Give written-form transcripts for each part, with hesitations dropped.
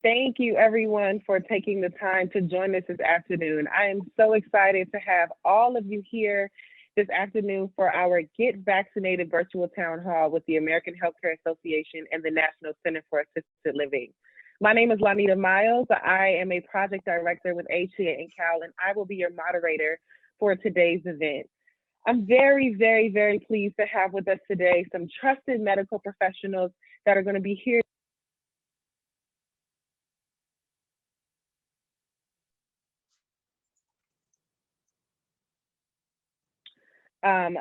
Thank you, everyone, for taking the time to join us this afternoon. I am so excited to have all of you here this afternoon for our Get Vaccinated virtual town hall with the American Healthcare Association and the National Center for Assisted Living. My name is Lanita Miles. I am a project director with HCA and Cal, and I will be your moderator for today's event. I'm very, very, very pleased to have with us today some trusted medical professionals that are going to be here.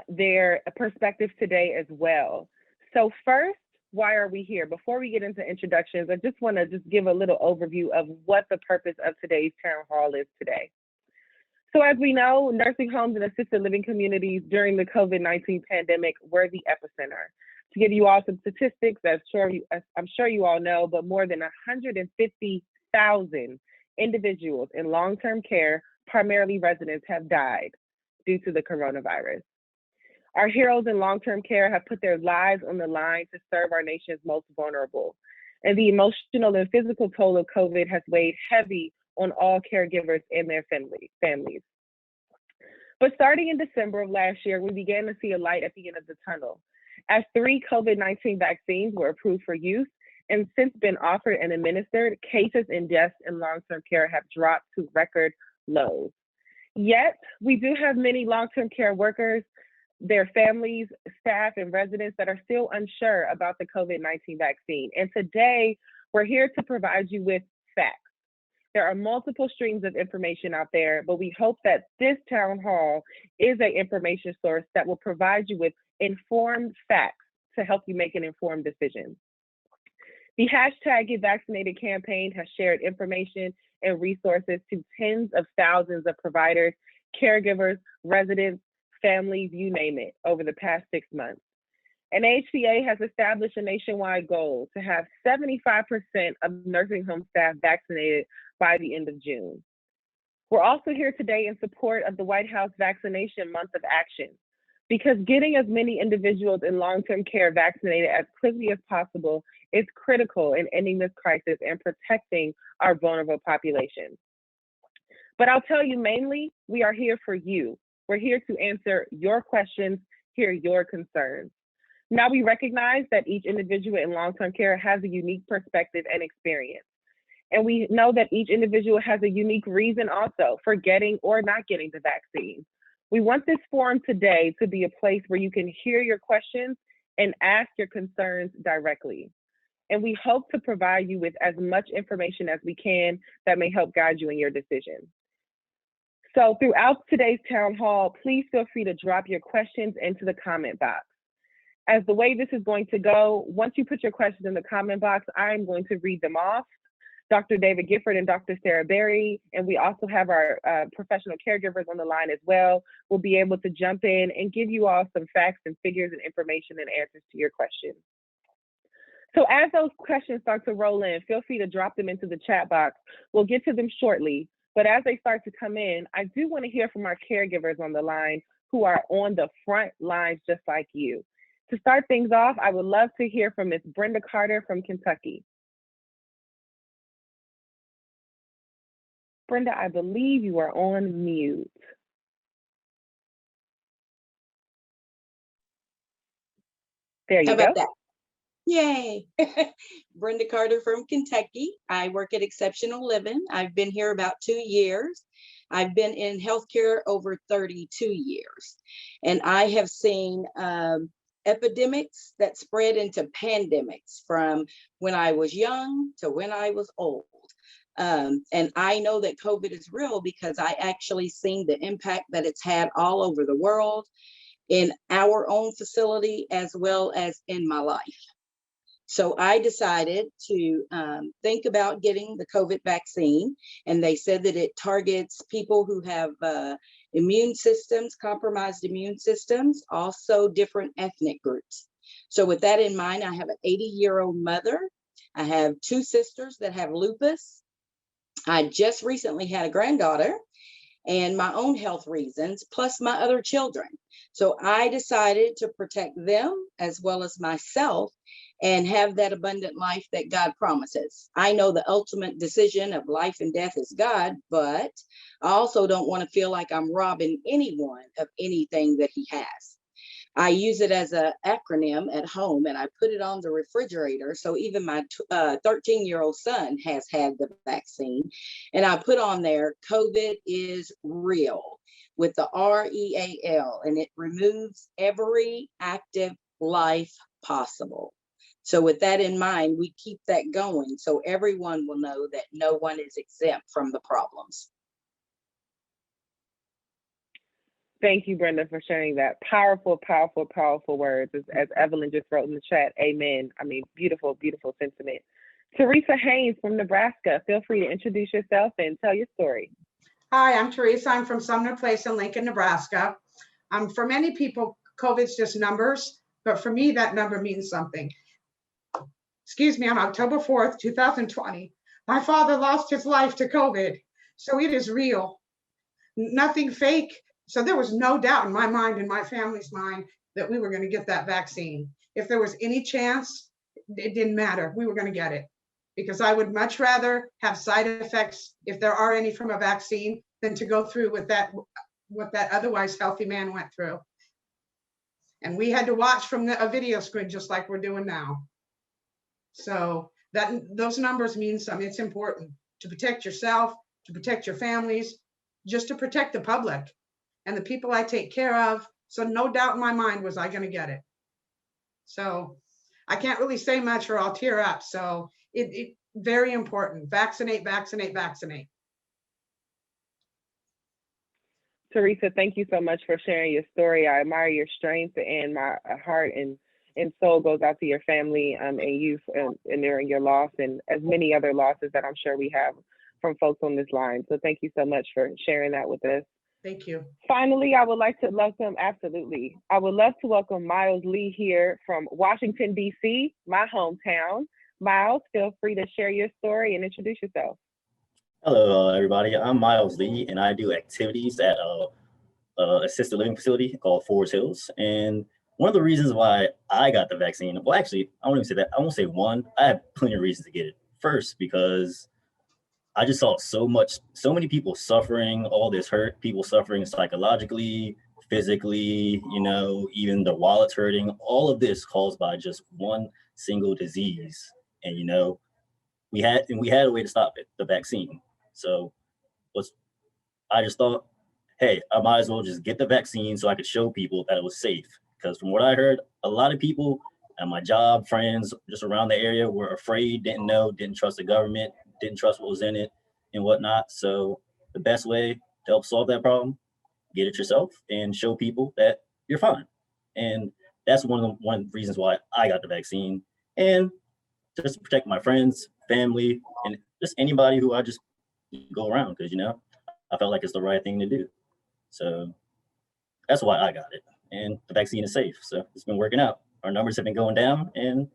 Their perspectives today as well. So first, why are we here? Before we get into introductions, I just want to give a little overview of what the purpose of today's town hall is today. So as we know, nursing homes and assisted living communities during the COVID-19 pandemic were the epicenter. To give you all some statistics, I'm sure you all know, but more than 150,000 individuals in long-term care, primarily residents, have died due to the coronavirus. Our heroes in long-term care have put their lives on the line to serve our nation's most vulnerable. And the emotional and physical toll of COVID has weighed heavy on all caregivers and their families. But starting in December of last year, we began to see a light at the end of the tunnel, as 3 COVID-19 vaccines were approved for use and since been offered and administered. Cases and deaths in long-term care have dropped to record lows. Yet, we do have many long-term care workers, their families, staff, and residents that are still unsure about the COVID-19 vaccine. And today, we're here to provide you with facts. There are multiple streams of information out there, but we hope that this town hall is an information source that will provide you with informed facts to help you make an informed decision. The hashtag Get Vaccinated campaign has shared information and resources to tens of thousands of providers, caregivers, residents, families, you name it, over the past 6 months. And HCA has established a nationwide goal to have 75% of nursing home staff vaccinated by the end of June. We're also here today in support of the White House Vaccination Month of Action, because getting as many individuals in long-term care vaccinated as quickly as possible is critical in ending this crisis and protecting our vulnerable population. But I'll tell you, mainly, we are here for you. We're here to answer your questions, hear your concerns. Now, we recognize that each individual in long-term care has a unique perspective and experience. And we know that each individual has a unique reason also for getting or not getting the vaccine. We want this forum today to be a place where you can hear your questions and ask your concerns directly. And we hope to provide you with as much information as we can that may help guide you in your decision. So throughout today's town hall, please feel free to drop your questions into the comment box. As the way this is going to go, once you put your questions in the comment box, I'm going to read them off. Dr. David Gifford and Dr. Sarah Berry, and we also have our professional caregivers on the line as well, will be able to jump in and give you all some facts and figures and information and answers to your questions. So as those questions start to roll in, feel free to drop them into the chat box. We'll get to them shortly, but as they start to come in, I do want to hear from our caregivers on the line who are on the front lines just like you. To start things off, I would love to hear from Ms. Brenda Carter from Kentucky. Brenda, I believe you are on mute. There you How go. about that? Yay. Brenda Carter from Kentucky. I work at Exceptional Living. I've been here about 2 years. I've been in healthcare over 32 years. And I have seen epidemics that spread into pandemics from when I was young to when I was old. And I know that COVID is real because I actually seen the impact that it's had all over the world, in our own facility, as well as in my life. So I decided to think about getting the COVID vaccine, and they said that it targets people who have immune systems, compromised immune systems, also different ethnic groups. So with that in mind, I have an 80-year-old mother. I have 2 sisters that have lupus. I just recently had a granddaughter, and my own health reasons, plus my other children. So I decided to protect them as well as myself and have that abundant life that God promises. I know the ultimate decision of life and death is God, but I also don't want to feel like I'm robbing anyone of anything that he has. I use it as an acronym at home, and I put it on the refrigerator. So even my 13-year-old son has had the vaccine. And I put on there, COVID is real, with the REAL, and it removes every active life possible. So with that in mind, we keep that going so everyone will know that no one is exempt from the problems. Thank you, Brenda, for sharing that. Powerful, powerful, powerful words. As Evelyn just wrote in the chat, amen. I mean, beautiful, beautiful sentiment. Teresa Haynes from Nebraska, feel free to introduce yourself and tell your story. Hi, I'm Teresa. I'm from Sumner Place in Lincoln, Nebraska. For many people, COVID's just numbers, but for me, that number means something. Excuse me, on October 4th, 2020, my father lost his life to COVID. So it is real, nothing fake. So there was no doubt in my mind and my family's mind that we were going to get that vaccine. If there was any chance, it didn't matter. We were going to get it, because I would much rather have side effects, if there are any, from a vaccine than to go through with that, what that otherwise healthy man went through. And we had to watch from a video screen just like we're doing now. So those numbers mean something. It's important to protect yourself, to protect your families, just to protect the public and the people I take care of. So no doubt in my mind was I going to get it. So I can't really say much or I'll tear up. So it very important. Vaccinate, vaccinate, vaccinate. Teresa, thank you so much for sharing your story. I admire your strength, and my heart and soul goes out to your family and you during your loss, and as many other losses that I'm sure we have from folks on this line. So thank you so much for sharing that with us. Thank you. Finally, I would like to welcome, I would love to welcome Miles Lee here from Washington, D.C., my hometown. Miles, feel free to share your story and introduce yourself. Hello, everybody. I'm Miles Lee, and I do activities at a assisted living facility called Forest Hills. And one of the reasons why I got the vaccine, well, actually, I won't even say that. I won't say one. I had plenty of reasons to get it. First, because I just saw so many people suffering, all this hurt, people suffering psychologically, physically, even their wallets hurting, all of this caused by just one single disease. And, we had a way to stop it, the vaccine. So I just thought, hey, I might as well just get the vaccine so I could show people that it was safe. Because from what I heard, a lot of people at my job, friends, just around the area were afraid, didn't know, didn't trust the government, didn't trust what was in it and whatnot. So the best way to help solve that problem, get it yourself and show people that you're fine. And that's one of the reasons why I got the vaccine. And just to protect my friends, family, and just anybody who I just go around, because I felt like it's the right thing to do. So that's why I got it. And the vaccine is safe. So it's been working out. Our numbers have been going down and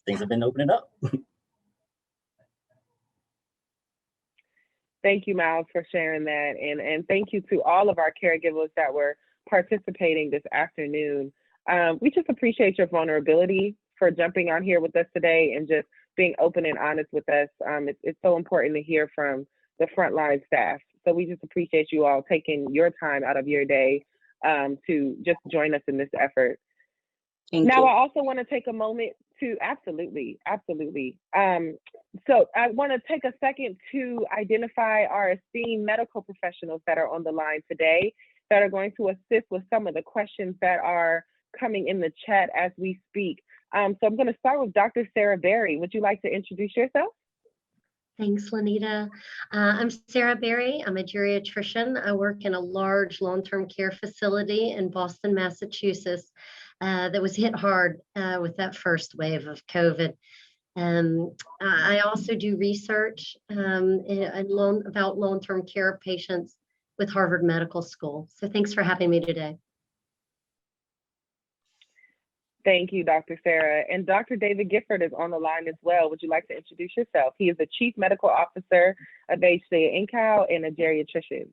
things have been opening up. Thank you, Miles, for sharing that. And thank you to all of our caregivers that were participating this afternoon. We just appreciate your vulnerability for jumping on here with us today and just being open and honest with us. It's so important to hear from the frontline staff. So we just appreciate you all taking your time out of your day to just join us in this effort. Thank you. I also want to take a moment to, absolutely. So I want to take a second to identify our esteemed medical professionals that are on the line today that are going to assist with some of the questions that are coming in the chat as we speak. So I'm going to start with Dr. Sarah Berry. Would you like to introduce yourself? Thanks, Lanita. I'm Sarah Berry. I'm a geriatrician. I work in a large long-term care facility in Boston, Massachusetts that was hit hard with that first wave of COVID. I also do research about long-term care patients with Harvard Medical School. So thanks for having me today. Thank you, Dr. Sarah. And Dr. David Gifford is on the line as well. Would you like to introduce yourself? He is the Chief Medical Officer of HCA InCal and a geriatrician.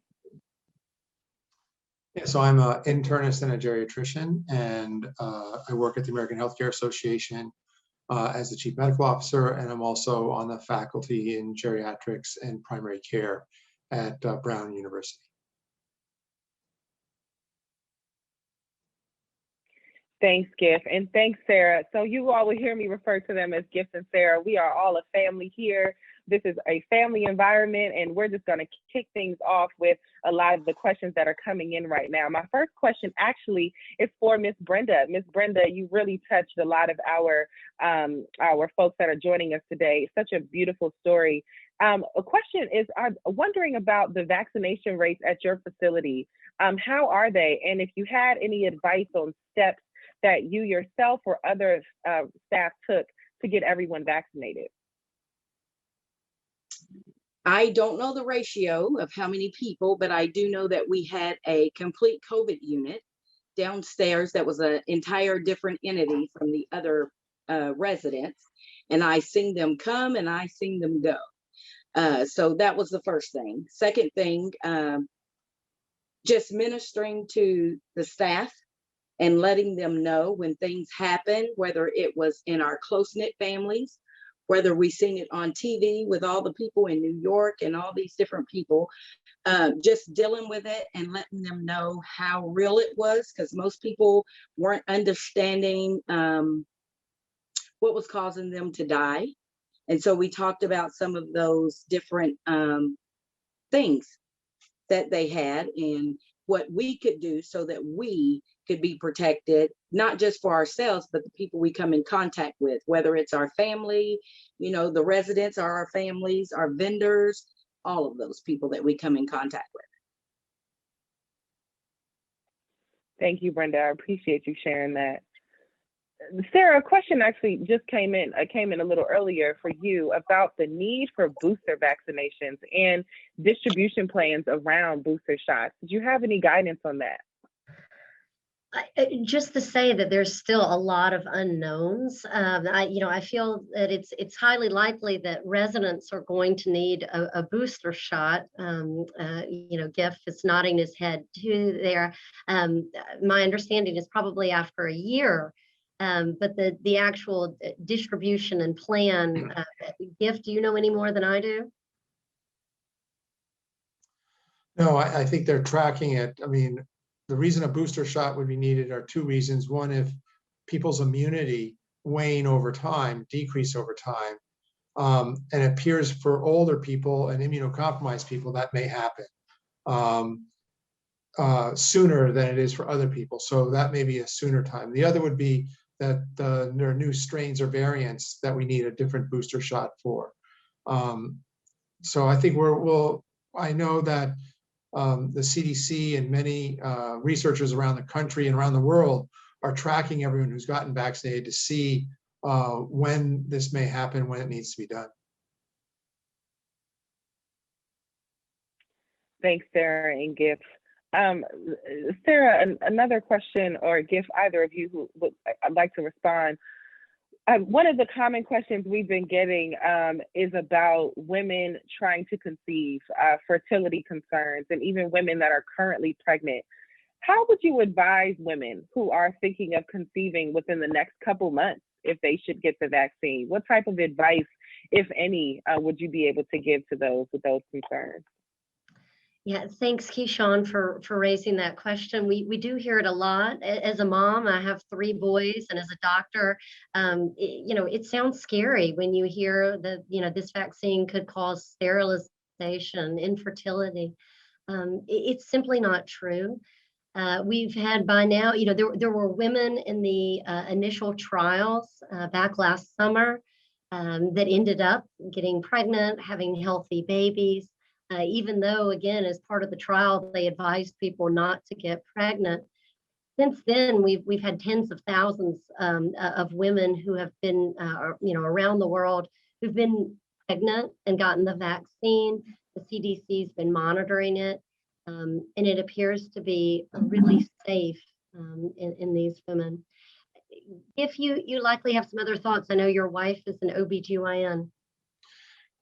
Yeah, so I'm an internist and a geriatrician, and I work at the American Healthcare Association as the Chief Medical Officer, and I'm also on the faculty in geriatrics and primary care at Brown University. Thanks, Giff, and thanks, Sarah. So you all will hear me refer to them as Giff and Sarah. We are all a family here. This is a family environment, and we're just going to kick things off with a lot of the questions that are coming in right now. My first question actually is for Ms. Brenda. Ms. Brenda, you really touched a lot of our folks that are joining us today. Such a beautiful story. A question is, I'm wondering about the vaccination rates at your facility. How are they? And if you had any advice on steps that you yourself or other staff took to get everyone vaccinated? I don't know the ratio of how many people, but I do know that we had a complete COVID unit downstairs that was an entire different entity from the other residents. And I seen them come and I seen them go. So that was the first thing. Second thing, just ministering to the staff and letting them know when things happen, whether it was in our close-knit families, whether we seen it on TV with all the people in New York and all these different people, just dealing with it and letting them know how real it was, because most people weren't understanding what was causing them to die. And so we talked about some of those different things that they had and what we could do so that we could be protected, not just for ourselves, but the people we come in contact with, whether it's our family, you know, the residents are our families, our vendors, all of those people that we come in contact with. Thank you, Brenda. I appreciate you sharing that. Sarah, a question actually just came in a little earlier for you about the need for booster vaccinations and distribution plans around booster shots. Did you have any guidance on that? Just to say that there's still a lot of unknowns. I feel that it's highly likely that residents are going to need a booster shot. Giff is nodding his head too there. My understanding is probably after a year. But the actual distribution and plan, Giff, do you know any more than I do? No, I think they're tracking it. I mean, the reason a booster shot would be needed are two reasons. One, if people's immunity wane over time, decrease over time, and it appears for older people and immunocompromised people that may happen sooner than it is for other people. So that may be a sooner time. The other would be that there are new strains or variants that we need a different booster shot for. So I think I know that the CDC and many researchers around the country and around the world are tracking everyone who's gotten vaccinated to see when this may happen, when it needs to be done. Thanks, Sarah and Giff. Sarah, another question, or Giff, either of you who would I'd like to respond. One of the common questions we've been getting is about women trying to conceive, fertility concerns, and even women that are currently pregnant. How would you advise women who are thinking of conceiving within the next couple months if they should get the vaccine? What type of advice, if any, would you be able to give to those with those concerns? Yeah, thanks, Keyshawn, for raising that question. We do hear it a lot. As a mom, I have 3 boys, and as a doctor, it sounds scary when you hear that this vaccine could cause sterilization, infertility. It's simply not true. We've had by now, there were women in the initial trials back last summer that ended up getting pregnant, having healthy babies. Even though, again, as part of the trial, they advised people not to get pregnant. Since then, we've had tens of thousands of women who have been, around the world who've been pregnant and gotten the vaccine. The CDC's been monitoring it, and it appears to be really safe in these women. If you likely have some other thoughts, I know your wife is an OBGYN.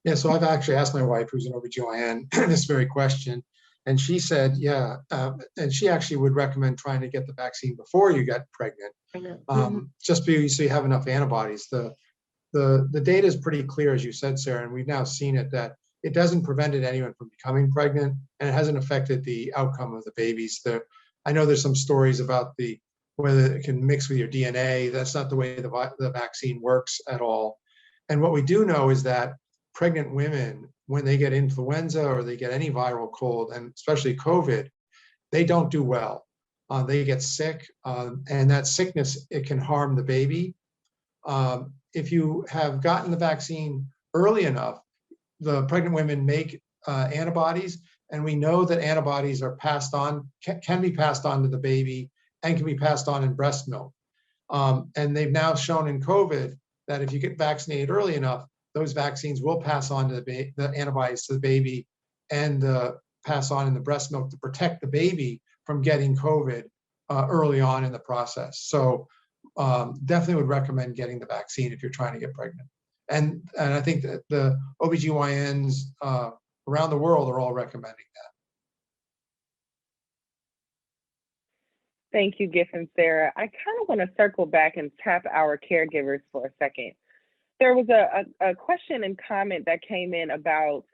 Yeah, so I've actually asked my wife, who's an OBGYN, this very question, and she said, yeah, and she actually would recommend trying to get the vaccine before you get pregnant, just so you have enough antibodies. The the data is pretty clear, as you said, Sarah, and we've now seen it, that it doesn't prevent anyone from becoming pregnant, and it hasn't affected the outcome of the babies. I know there's some stories about whether it can mix with your DNA. That's not the way the vaccine works at all. And what we do know is that pregnant women, when they get influenza or they get any viral cold, and especially COVID, they don't do well. They get sick, and that sickness, it can harm the baby. If you have gotten the vaccine early enough, the pregnant women make antibodies, and we know that antibodies are passed on, can be passed on to the baby, and can be passed on in breast milk. And they've now shown in COVID that if you get vaccinated early enough, those vaccines will pass on to the antibodies to the baby, and pass on in the breast milk to protect the baby from getting COVID early on in the process. So definitely would recommend getting the vaccine if you're trying to get pregnant. And I think that the OBGYNs around the world are all recommending that. Thank you, Giff and Sarah. I kind of want to circle back and tap our caregivers for a second. There was a question and comment that came in about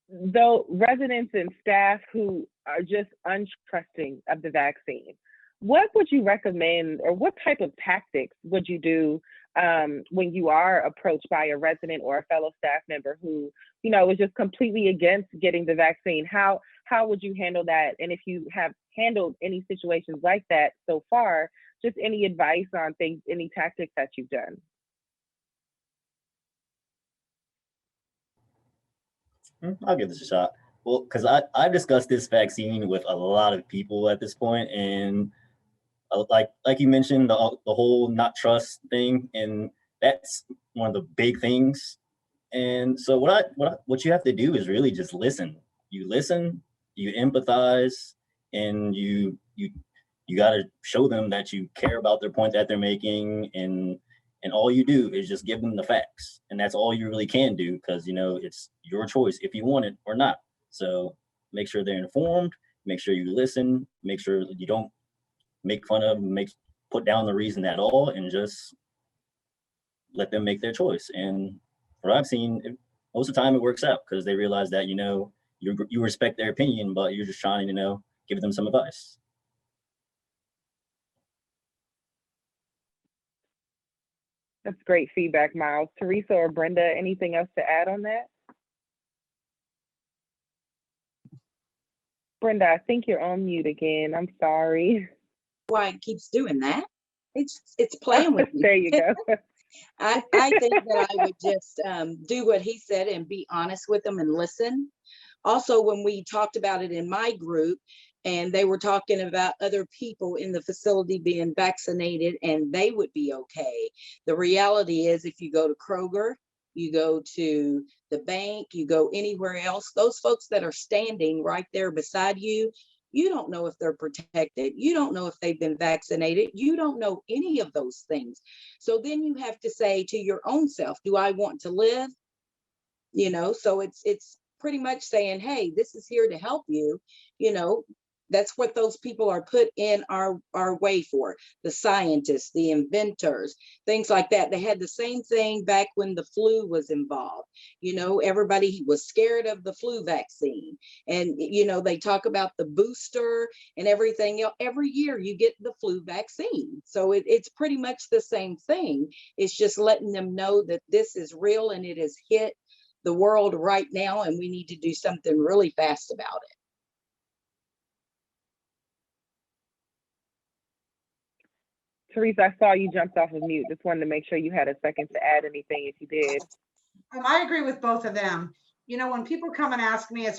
the residents and staff who are just untrusting of the vaccine. What would you recommend, or what type of tactics would you do when you are approached by a resident or a fellow staff member who, you know, is just completely against getting the vaccine? How would you handle that? And if you have handled any situations like that so far, just any advice on things, any tactics that you've done? I'll give this a shot. Well, because I've discussed this vaccine with a lot of people at this point, and like you mentioned, the whole not trust thing, and that's one of the big things. And so what you have to do is really just listen. You listen, you empathize, and you got to show them that you care about their point that they're making, and all you do is just give them the facts, and that's all you really can do, because, you know, it's your choice if you want it or not. So make sure they're informed, make sure you listen, make sure you don't make fun of, put down the reason at all, and just let them make their choice. And what I've seen, most of the time it works out, because they realize that, you know, you respect their opinion, but you're just trying to, you know, give them some advice. That's great feedback, Miles. Teresa or Brenda, anything else to add on that? Brenda, I think you're on mute again. I'm sorry. Why it keeps doing that? It's playing with me. There you go. I think that I would just do what he said and be honest with them and listen. Also, when we talked about it in my group, and they were talking about other people in the facility being vaccinated and they would be okay. The reality is, if you go to Kroger, you go to the bank, you go anywhere else, those folks that are standing right there beside you, you don't know if they're protected. You don't know if they've been vaccinated. You don't know any of those things. So then you have to say to your own self, do I want to live? You know, so it's pretty much saying, hey, this is here to help you. You know, that's what those people are put in our way for. The scientists, the inventors, things like that. They had the same thing back when the flu was involved. You know, everybody was scared of the flu vaccine. And, you know, they talk about the booster and everything else. Every year you get the flu vaccine. So it's pretty much the same thing. It's just letting them know that this is real and it has hit the world right now, and we need to do something really fast about it. Teresa, I saw you jumped off of mute. Just wanted to make sure you had a second to add anything if you did. I agree with both of them. You know, when people come and ask me, it's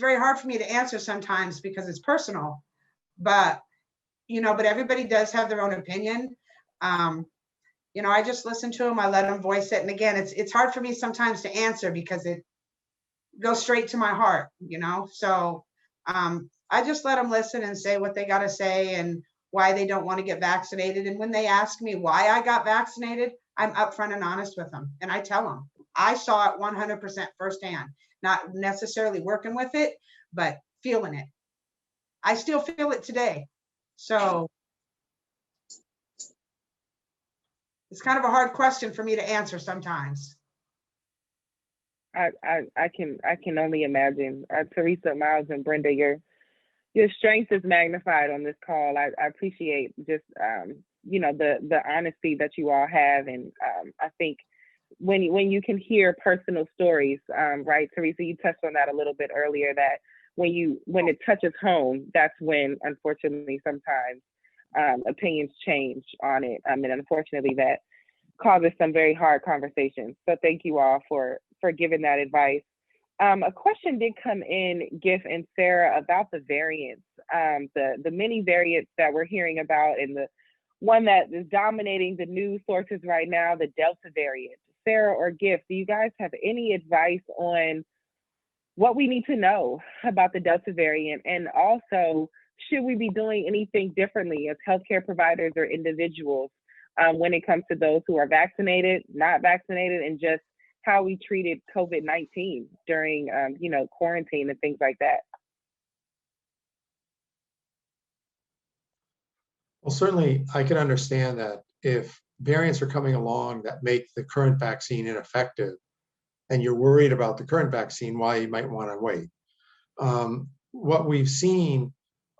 very hard for me to answer sometimes because it's personal, but, you know, but everybody does have their own opinion. You know, I just listen to them. I let them voice it. And again, it's hard for me sometimes to answer because it goes straight to my heart, you know? So I just let them listen and say what they got to say and why they don't want to get vaccinated. And when they ask me why I got vaccinated, I'm upfront and honest with them. And I tell them, I saw it 100% firsthand, not necessarily working with it, but feeling it. I still feel it today. So It's kind of a hard question for me to answer sometimes. I can only imagine. Teresa, Miles, and Brenda, your strength is magnified on this call. I appreciate just the honesty that you all have, and I think when you can hear personal stories, right, Teresa, you touched on that a little bit earlier, that when it touches home, that's when, unfortunately, sometimes opinions change on it, and unfortunately that causes some very hard conversations. So thank you all for giving that advice. A question did come in, Giff and Sarah, about the variants, the many variants that we're hearing about, and the one that is dominating the news sources right now, the Delta variant. Sarah or Giff, do you guys have any advice on what we need to know about the Delta variant? And also, should we be doing anything differently as healthcare providers or individuals when it comes to those who are vaccinated, not vaccinated, and just how we treated COVID-19 during, quarantine and things like that? Well, certainly I can understand that if variants are coming along that make the current vaccine ineffective, and you're worried about the current vaccine, why you might want to wait. What we've seen,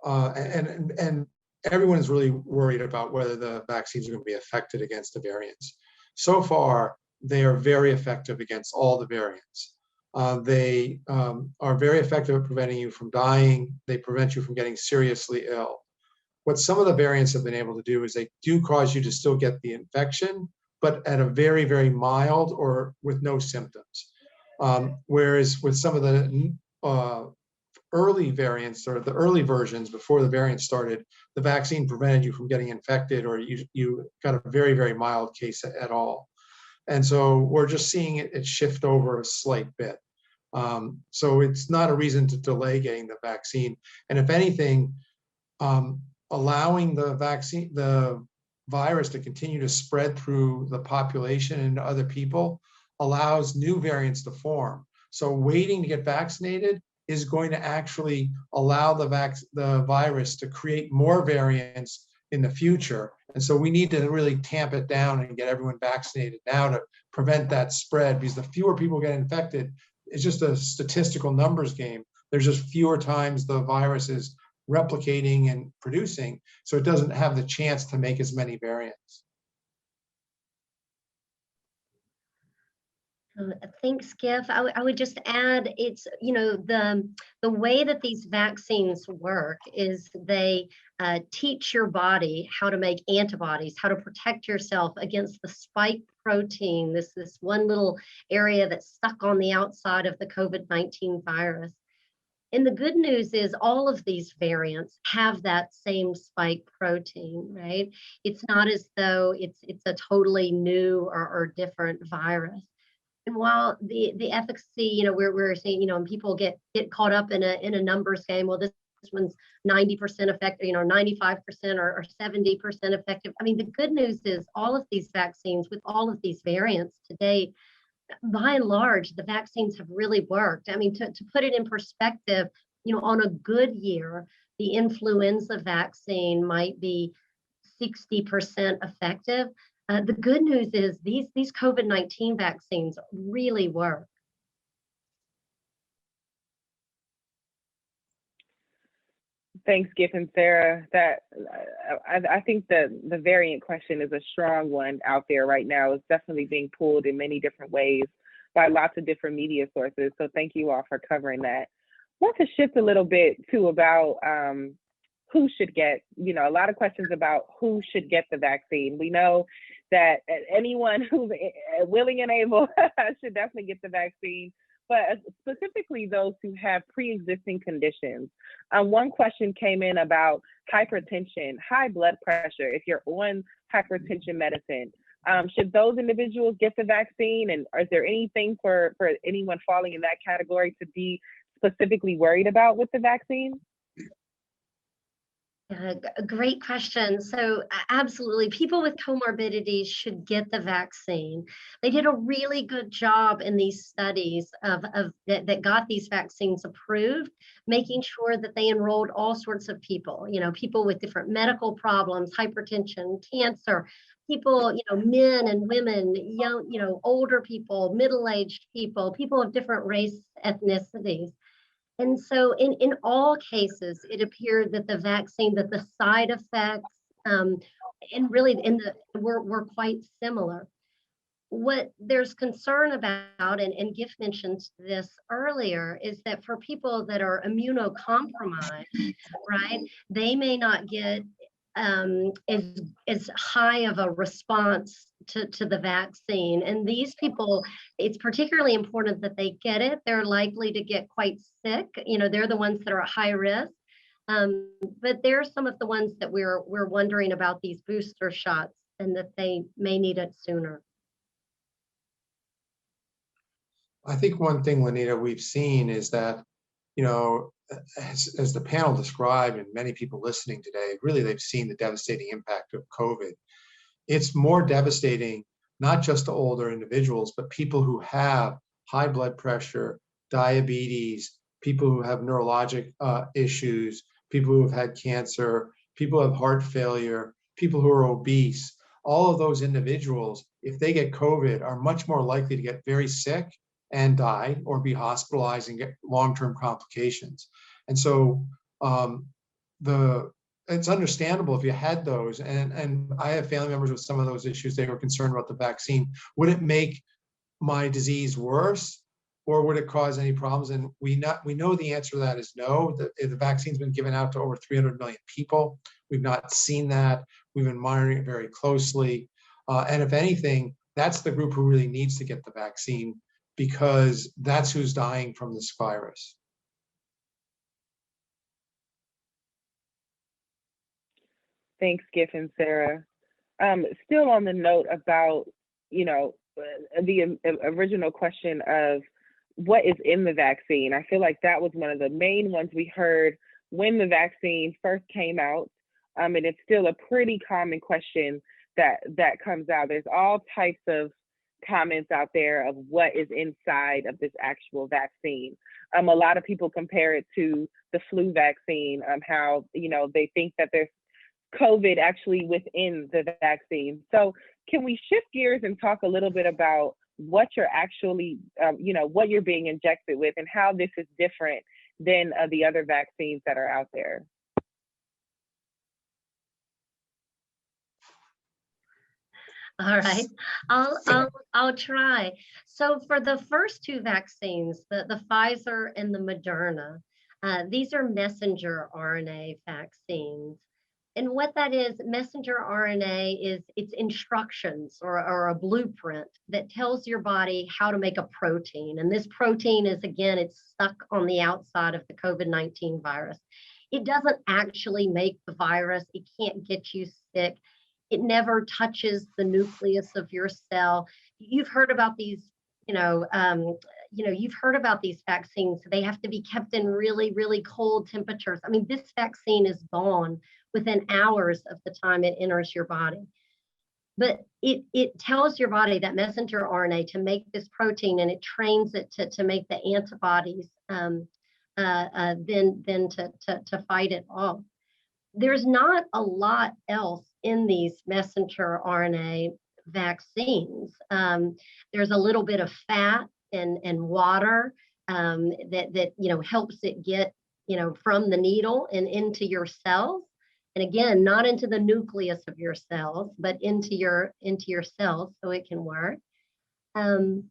and everyone is really worried about whether the vaccines are going to be affected against the variants. So far, they are very effective against all the variants. They are very effective at preventing you from dying. They prevent you from getting seriously ill. What some of the variants have been able to do is they do cause you to still get the infection, but at a very, very mild or with no symptoms. Whereas with some of the early variants or the early versions before the variant started, the vaccine prevented you from getting infected, or you got a very, very mild case at all. And so we're just seeing it shift over a slight bit. So it's not a reason to delay getting the vaccine. And if anything, allowing the virus to continue to spread through the population and other people allows new variants to form. So waiting to get vaccinated is going to actually allow the virus to create more variants in the future. And so we need to really tamp it down and get everyone vaccinated now to prevent that spread, because the fewer people get infected, it's just a statistical numbers game. There's just fewer times the virus is replicating and producing, so it doesn't have the chance to make as many variants. Thanks, Giff. I would just add, it's, the way that these vaccines work is they teach your body how to make antibodies, how to protect yourself against the spike protein, this one little area that's stuck on the outside of the COVID-19 virus. And the good news is all of these variants have that same spike protein, right? It's not as though it's a totally new or different virus. And while the efficacy, we're seeing, and people get caught up in a numbers game. Well, this one's 90% effective, 95% or 70% effective. I mean, the good news is all of these vaccines with all of these variants to date, by and large, the vaccines have really worked. I mean, to put it in perspective, on a good year, the influenza vaccine might be 60% effective. The good news is these COVID-19 vaccines really work. Thanks, Giff and Sarah. That I think the variant question is a strong one out there right now. It's definitely being pulled in many different ways by lots of different media sources. So thank you all for covering that. I want to shift a little bit too about who should get, a lot of questions about who should get the vaccine. We know that anyone who's willing and able should definitely get the vaccine, but specifically those who have pre-existing conditions. One question came in about hypertension, high blood pressure. If you're on hypertension medicine, should those individuals get the vaccine? And is there anything for anyone falling in that category to be specifically worried about with the vaccine? A great question. So absolutely, people with comorbidities should get the vaccine. They did a really good job in these studies that got these vaccines approved, making sure that they enrolled all sorts of people, people with different medical problems, hypertension, cancer, people, men and women, young, older people, middle-aged people, people of different race, ethnicities. And so in all cases, it appeared that the vaccine, that the side effects, and really were quite similar. What there's concern about, and Giff mentioned this earlier, is that for people that are immunocompromised, right, they may not get as high of a response to the vaccine. And these people, it's particularly important that they get it. They're likely to get quite sick. They're the ones that are at high risk. But they're some of the ones that we're wondering about these booster shots, and that they may need it sooner. I think one thing, Lanita, we've seen is that, as the panel described, and many people listening today, really they've seen the devastating impact of COVID. It's more devastating, not just to older individuals, but people who have high blood pressure, diabetes, people who have neurologic issues, people who have had cancer, people who have heart failure, people who are obese. All of those individuals, if they get COVID, are much more likely to get very sick and die, or be hospitalized and get long-term complications. And so it's understandable if you had those, and I have family members with some of those issues. They were concerned about the vaccine. Would it make my disease worse, or would it cause any problems? And we know the answer to that is no. The vaccine's been given out to over 300 million people. We've not seen that. We've been monitoring it very closely. And if anything, that's the group who really needs to get the vaccine, because that's who's dying from this virus. Thanks, Giff and Sarah. Still on the note about, the original question of what is in the vaccine. I feel like that was one of the main ones we heard when the vaccine first came out. And it's still a pretty common question that comes out. There's all types of comments out there of what is inside of this actual vaccine. A lot of people compare it to the flu vaccine, how, they think that there's COVID actually within the vaccine. So can we shift gears and talk a little bit about what you're actually, what you're being injected with, and how this is different than the other vaccines that are out there? All right, I'll try. So for the first two vaccines, the Pfizer and the Moderna, these are messenger RNA vaccines. And what that is, messenger RNA is it's instructions or a blueprint that tells your body how to make a protein. And this protein is, again, it's stuck on the outside of the COVID-19 virus. It doesn't actually make the virus. It can't get you sick. It never touches the nucleus of your cell. You've heard about these, you've heard about these vaccines. They have to be kept in really, really cold temperatures. I mean, this vaccine is gone within hours of the time it enters your body. But it tells your body, that messenger RNA, to make this protein, and it trains it to make the antibodies then to fight it off. There's not a lot else in these messenger RNA vaccines. There's a little bit of fat and water that helps it get from the needle and into your cells. And again, not into the nucleus of your cells, but into your cells, so it can work. And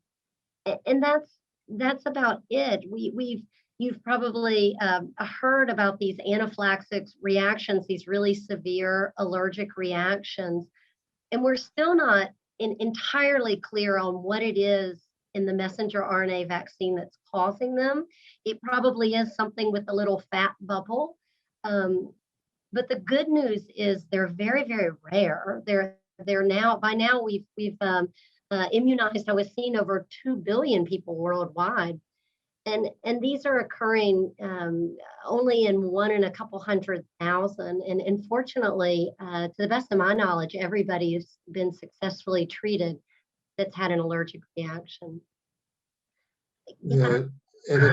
that's about it. You've probably heard about these anaphylaxis reactions, these really severe allergic reactions, and we're still not entirely clear on what it is in the messenger RNA vaccine that's causing them. It probably is something with a little fat bubble. But the good news is they're very, very rare. They're now, by now we've immunized, I was seeing, over 2 billion people worldwide. And these are occurring only in 1 in a couple 100,000. And unfortunately, to the best of my knowledge, everybody has been successfully treated that's had an allergic reaction. The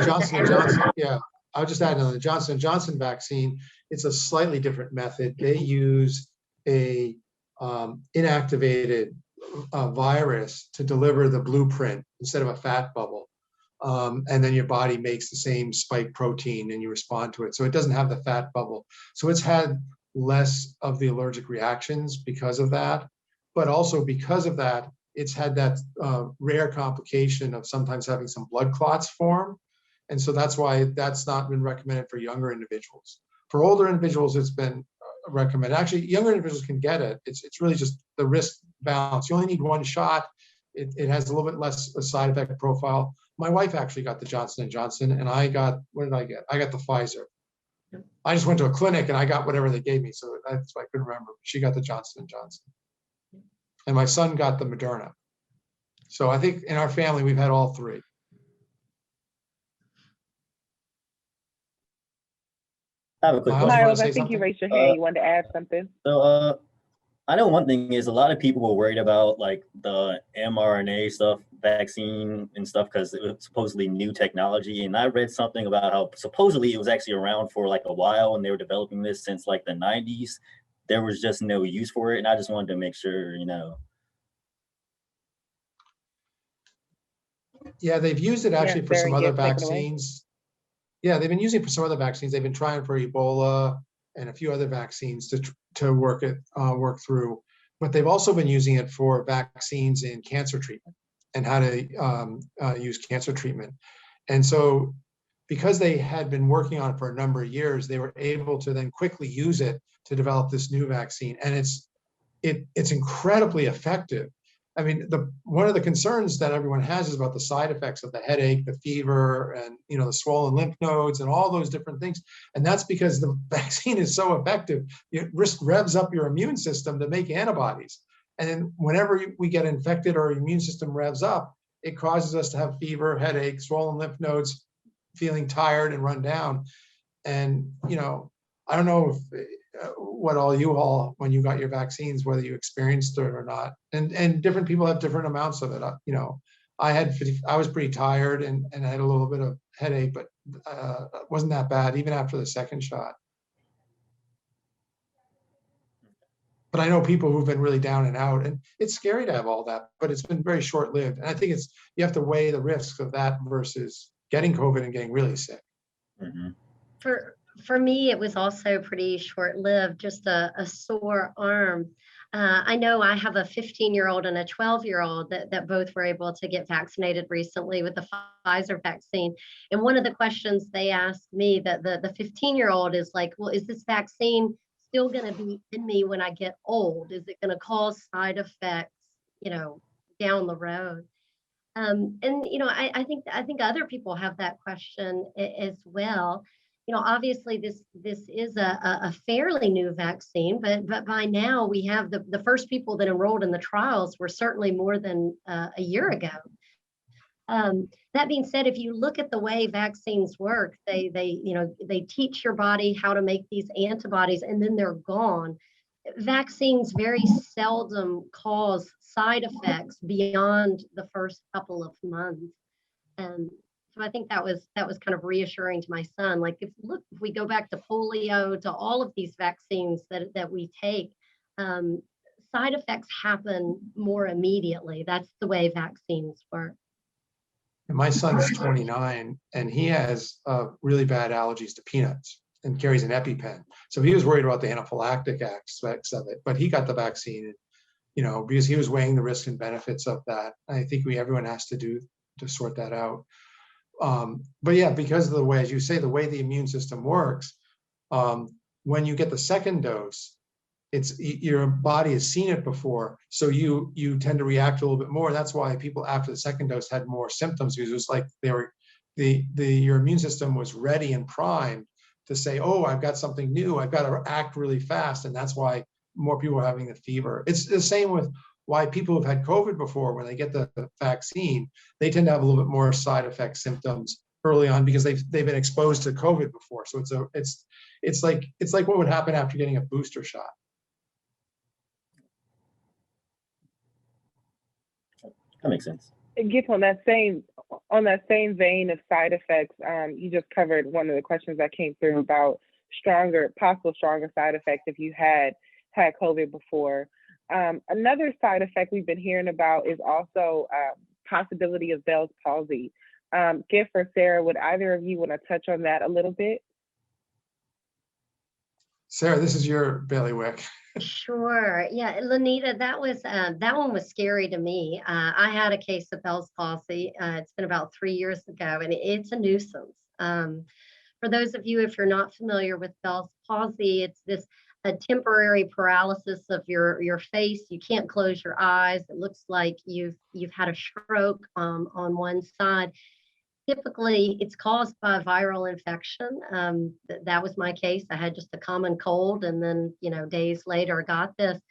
Johnson & Johnson, yeah. I'll just add on the Johnson & Johnson vaccine, it's a slightly different method. They use a inactivated virus to deliver the blueprint instead of a fat bubble. And then your body makes the same spike protein and you respond to it. So it doesn't have the fat bubble. So it's had less of the allergic reactions because of that. But also because of that, it's had that rare complication of sometimes having some blood clots form. And so that's why that's not been recommended for younger individuals. For older individuals, it's been recommended. Actually, younger individuals can get it. It's really just the risk balance. You only need one shot. It has a little bit less a side effect profile. My wife actually got the Johnson & Johnson, and I got, what did I get? I got the Pfizer. I just went to a clinic and I got whatever they gave me, so that's why I couldn't remember. She got the Johnson & Johnson. And my son got the Moderna. So I think in our family, we've had all three. I have a quick Miles, question. you wanna Miles, say I think you something? raised your hand. You wanted to add something? So, I know one thing is a lot of people were worried about like the mRNA stuff, vaccine and stuff, because it was supposedly new technology. And I read something about how supposedly it was actually around for like a while and they were developing this since like the 90s. There was just no use for it. And I just wanted to make sure, you know. Yeah, they've used it actually Yes, for some Darren, other take it away. vaccines. Yeah, they've been using it for some other vaccines. They've been trying for Ebola and a few other vaccines to work through. But they've also been using it for vaccines in cancer treatment and how to use cancer treatment. And so because they had been working on it for a number of years, they were able to then quickly use it to develop this new vaccine. And it's incredibly effective. I mean, one of the concerns that everyone has is about the side effects of the headache, the fever, and the swollen lymph nodes and all those different things. And that's because the vaccine is so effective. It revs up your immune system to make antibodies. And then whenever we get infected or our immune system revs up, it causes us to have fever, headache, swollen lymph nodes, feeling tired and run down. And, I don't know if what all when you got your vaccines, whether you experienced it or not. And different people have different amounts of it. I was pretty tired and I had a little bit of headache, but it wasn't that bad even after the second shot. But I know people who've been really down and out, and it's scary to have all that, but it's been very short-lived. And I think you have to weigh the risks of that versus getting COVID and getting really sick. Mm-hmm. For me, it was also pretty short-lived, just a sore arm. I know I have a 15-year-old and a 12-year-old that both were able to get vaccinated recently with the Pfizer vaccine. And one of the questions they asked me, that the 15-year-old is like, well, is this vaccine still going to be in me when I get old? Is it going to cause side effects, down the road? And I think other people have that question as well. Obviously this is a fairly new vaccine, but by now we have the first people that enrolled in the trials were certainly more than a year ago. That being said, if you look at the way vaccines work, they teach your body how to make these antibodies and then they're gone. Vaccines very seldom cause side effects beyond the first couple of months. And so I think that was kind of reassuring to my son. Like if we go back to polio, to all of these vaccines that we take, side effects happen more immediately. That's the way vaccines work. And my son's 29 and he has really bad allergies to peanuts and carries an EpiPen. So he was worried about the anaphylactic aspects of it, but he got the vaccine, because he was weighing the risks and benefits of that. I think everyone has to sort that out. But yeah, because of the way, as you say, the way the immune system works, when you get the second dose, your body has seen it before, so you tend to react a little bit more. That's why people after the second dose had more symptoms, because it was like your immune system was ready and primed to say, oh, I've got something new, I've got to act really fast, and that's why more people are having the fever. It's the same with why people who've had COVID before, when they get the vaccine, they tend to have a little bit more side effect symptoms early on because they've been exposed to COVID before. So it's like what would happen after getting a booster shot. That makes sense. Giff, on that same vein of side effects, you just covered one of the questions that came through about possible stronger side effects if you had COVID before. Another side effect we've been hearing about is also possibility of Bell's palsy. Giff or Sarah, would either of you want to touch on that a little bit? Sarah, this is your bailiwick. Sure. Yeah, Lanita, that one was scary to me. I had a case of Bell's palsy. It's been about 3 years ago, and it's a nuisance. For those of you, if you're not familiar with Bell's palsy, it's this a temporary paralysis of your face. You can't close your eyes. It looks like you've had a stroke on one side. Typically, it's caused by a viral infection. That was my case. I had just a common cold, and then days later I got this,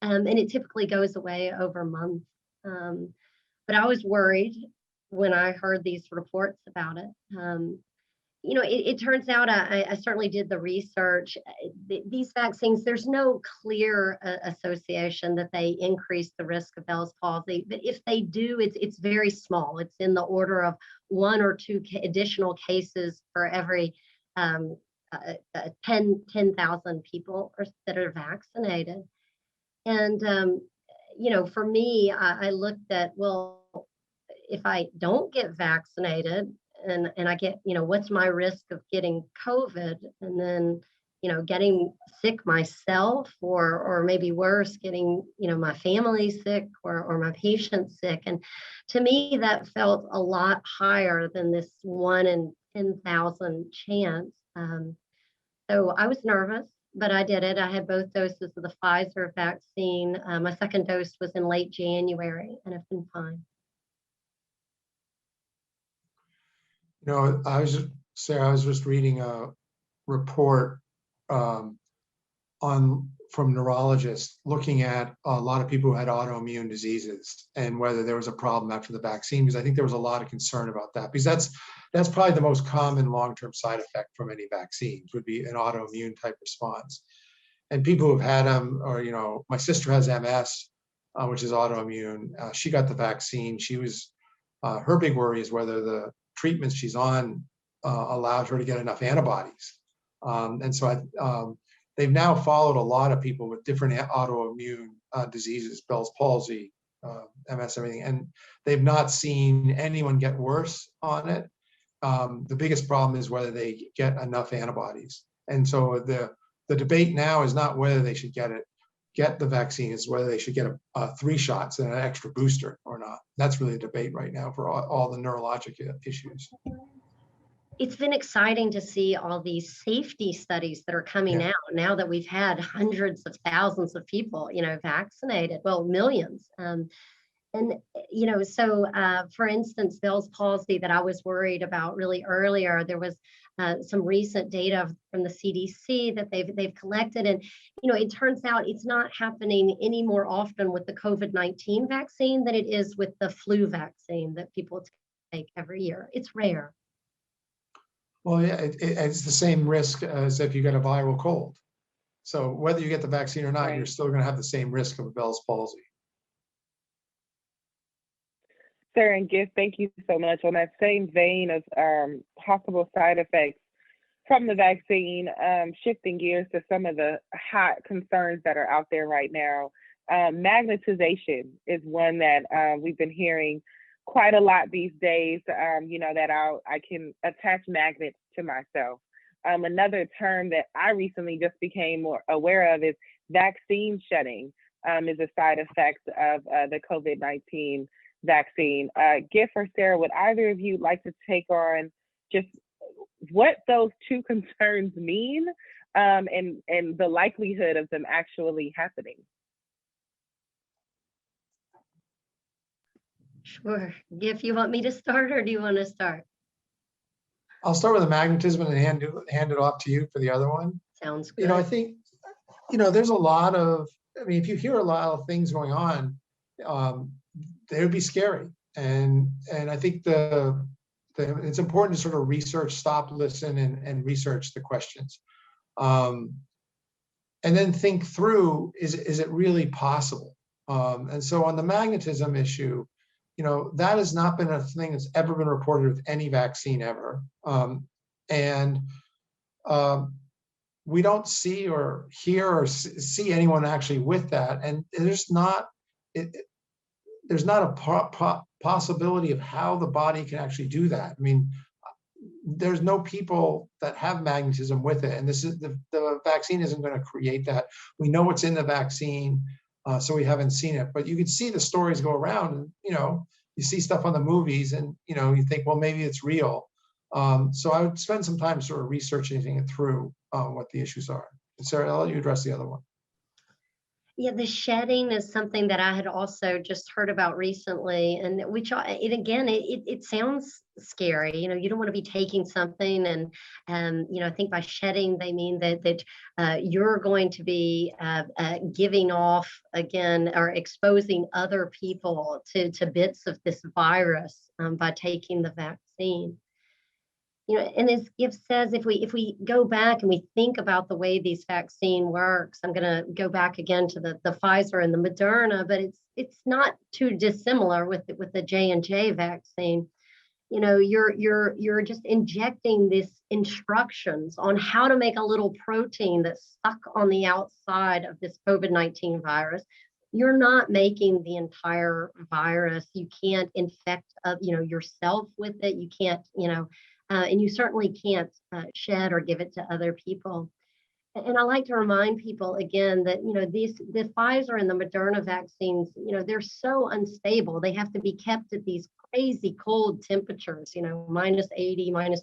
and it typically goes away over months. But I was worried when I heard these reports about it. It turns out I certainly did the research. These vaccines, there's no clear association that they increase the risk of Bell's palsy, but if they do, it's very small. It's in the order of 1 or 2 additional cases for every 10,000 people that are vaccinated. And, for me, I looked at, well, if I don't get vaccinated, and I get, what's my risk of getting COVID, and then, getting sick myself, or maybe worse, getting, my family sick or my patient sick. And to me, that felt a lot higher than this 1 in 10,000 chance. So I was nervous, but I did it. I had both doses of the Pfizer vaccine. My second dose was in late January, and I've been fine. Sarah, I was just reading a report from neurologists looking at a lot of people who had autoimmune diseases and whether there was a problem after the vaccine, because I think there was a lot of concern about that, because that's probably the most common long-term side effect from any vaccines, would be an autoimmune type response. And people who've had them, or my sister has MS, which is autoimmune. She got the vaccine. She was her big worry is whether the treatments she's on allowed her to get enough antibodies. And so they've now followed a lot of people with different autoimmune diseases, Bell's palsy, MS, everything, and they've not seen anyone get worse on it. The biggest problem is whether they get enough antibodies. And so the debate now is not whether they should get the vaccine, is whether they should get 3 shots and an extra booster or not. That's really a debate right now for all the neurologic issues. It's been exciting to see all these safety studies that are coming out now that we've had hundreds of thousands of people, vaccinated, well, millions. So for instance, Bell's palsy that I was worried about really earlier, there was some recent data from the CDC that they've collected, and it turns out it's not happening any more often with the COVID-19 vaccine than it is with the flu vaccine that people take every year. It's rare. Well, yeah, it's the same risk as if you get a viral cold. So whether you get the vaccine or not, Right. You're still going to have the same risk of a Bell's palsy. Sarah and Giff, thank you so much. On that same vein of possible side effects from the vaccine, shifting gears to some of the hot concerns that are out there right now, magnetization is one that we've been hearing quite a lot these days, that I can attach magnets to myself. Another term that I recently just became more aware of is vaccine shedding, is a side effect of the COVID-19 vaccine. Giff or Sarah, would either of you like to take on just what those two concerns mean, and the likelihood of them actually happening? Sure. Giff, you want me to start, or do you want to start? I'll start with the magnetism and hand it off to you for the other one. Sounds good. I think, there's a lot of, if you hear a lot of things going on, they would be scary. And I think it's important to sort of research, stop, listen, and research the questions. And then think through, is it really possible? And so on the magnetism issue, that has not been a thing that's ever been reported with any vaccine ever. we don't see or hear or see anyone actually with that. And there's not a possibility of how the body can actually do that. I mean, there's no people that have magnetism with it. And this is the vaccine isn't going to create that. We know what's in the vaccine, so we haven't seen it. But you can see the stories go around, and you see stuff on the movies, and you think, well, maybe it's real. So I would spend some time sort of researching it through what the issues are. And Sarah, I'll let you address the other one. Yeah, the shedding is something that I had also just heard about recently, and which it sounds scary. You don't want to be taking something, and I think by shedding they mean that you're going to be giving off again or exposing other people to bits of this virus by taking the vaccine. And as Giff says, if we go back and we think about the way these vaccine works, I'm going to go back again to the Pfizer and the Moderna, but it's not too dissimilar with the J&J vaccine. You're just injecting these instructions on how to make a little protein that's stuck on the outside of this COVID-19 virus. You're not making the entire virus. You can't infect yourself with it. You can't and you certainly can't shed or give it to other people. And I like to remind people again that, the Pfizer and the Moderna vaccines, they're so unstable. They have to be kept at these crazy cold temperatures, minus 80, minus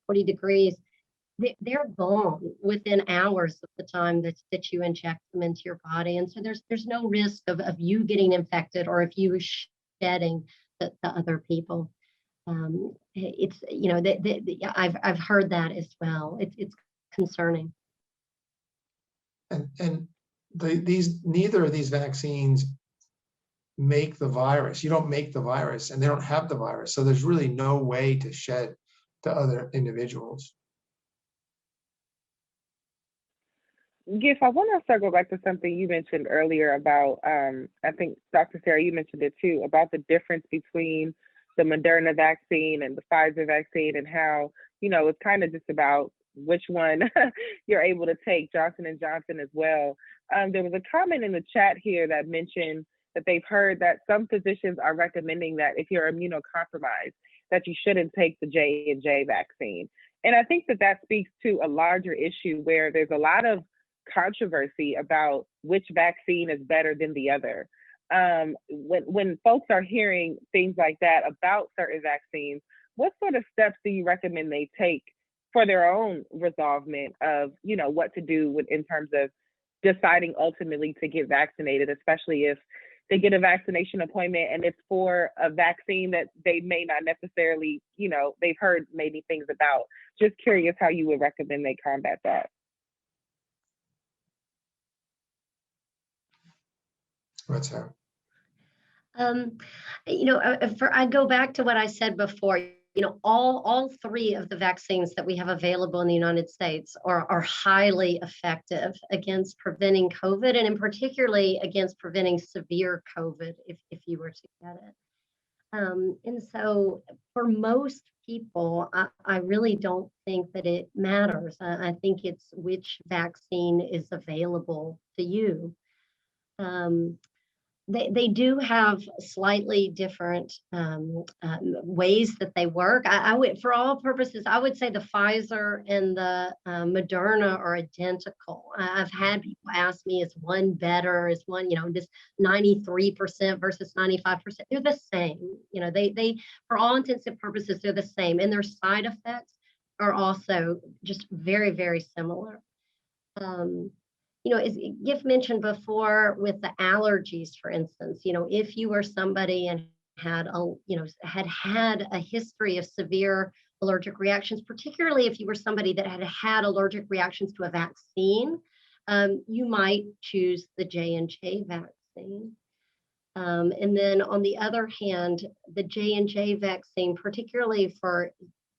40 degrees. They're gone within hours of the time that you inject them into your body. And so there's no risk of you getting infected or of you shedding the other people. It's I've heard that as well. It's concerning. And neither of these vaccines make the virus. You don't make the virus, and they don't have the virus. So there's really no way to shed to other individuals. Giff, I want to circle back to something you mentioned earlier about, I think Dr. Sarah, you mentioned it too, about the difference between the Moderna vaccine and the Pfizer vaccine, and how, it's kind of just about which one you're able to take, Johnson & Johnson as well. There was a comment in the chat here that mentioned that they've heard that some physicians are recommending that if you're immunocompromised, that you shouldn't take the J&J vaccine. And I think that speaks to a larger issue where there's a lot of controversy about which vaccine is better than the other. When folks are hearing things like that about certain vaccines, what sort of steps do you recommend they take for their own resolvement of, what to do in terms of deciding ultimately to get vaccinated, especially if they get a vaccination appointment and it's for a vaccine that they may not necessarily, they've heard maybe things about. Just curious how you would recommend they combat that. What's that? I go back to what I said before. All three of the vaccines that we have available in the United States are highly effective against preventing COVID, and in particularly against preventing severe COVID if you were to get it. And so for most people, I really don't think that it matters. I think it's which vaccine is available to you. They do have slightly different ways that they work. I would, for all purposes, I would say the Pfizer and the Moderna are identical. I've had people ask me, is one better? Is one, this 93% versus 95%? They're the same. They, for all intents and purposes, they're the same. And their side effects are also just very, very similar. As Giff mentioned before with the allergies, for instance, if you were somebody and had a history of severe allergic reactions, particularly if you were somebody that had allergic reactions to a vaccine, you might choose the J&J vaccine. And then on the other hand, the J&J vaccine, particularly for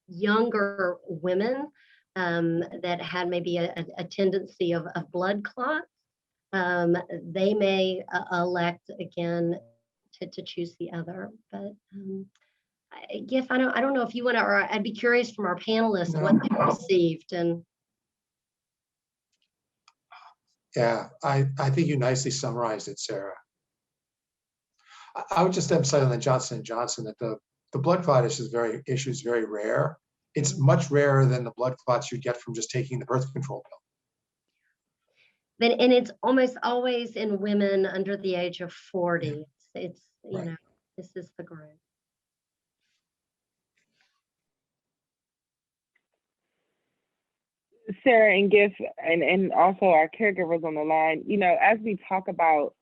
younger women, that had maybe a tendency of blood clots, they may elect again to choose the other. But Giff, I don't know if you want to, or I'd be curious from our panelists what they received. And Yeah, I think you nicely summarized it, Sarah. I would just emphasize on the Johnson & Johnson that the blood clot issue is very rare. It's much rarer than the blood clots you get from just taking the birth control pill. And it's almost always in women under the age of 40. It's you Right. know, this is the group. Sarah and Giff, and also our caregivers on the line, you know, as we talk about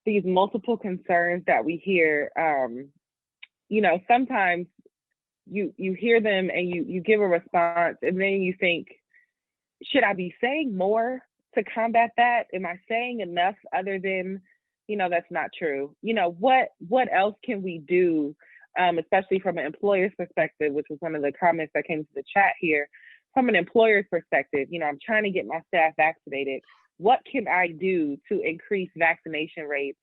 these multiple concerns that we hear, you know, sometimes you hear them and you give a response, and then you think, should I be saying more to combat that? Am I saying enough other than, you know, that's not true? You know, what else can we do, especially from an employer's perspective, which was one of the comments that came to the chat here. From an employer's perspective, you know, I'm trying to get my staff vaccinated. What can I do to increase vaccination rates,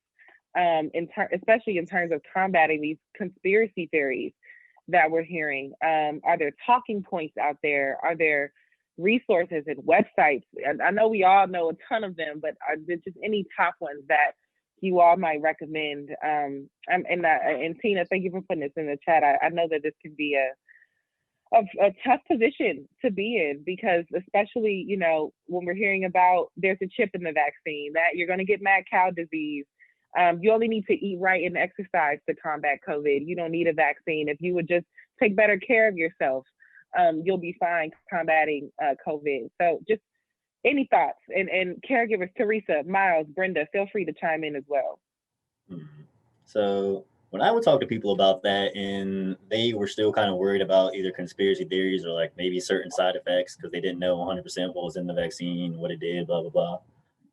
especially in terms of combating these conspiracy theories that we're hearing? Are there talking points out there? Are there resources and websites? And I know we all know a ton of them, but are there just any top ones that you all might recommend? And Tina, thank you for putting this in the chat. I know that this can be a tough position to be in, because especially, you know, when we're hearing about there's a chip in the vaccine, that you're going to get mad cow disease. You only need to eat right and exercise to combat COVID. You don't need a vaccine. If you would just take better care of yourself, you'll be fine combating COVID. So just any thoughts, and caregivers, Teresa, Miles, Brenda, feel free to chime in as well. So when I would talk to people about that, and they were still kind of worried about either conspiracy theories or like maybe certain side effects because they didn't know 100% what was in the vaccine, what it did, blah, blah, blah.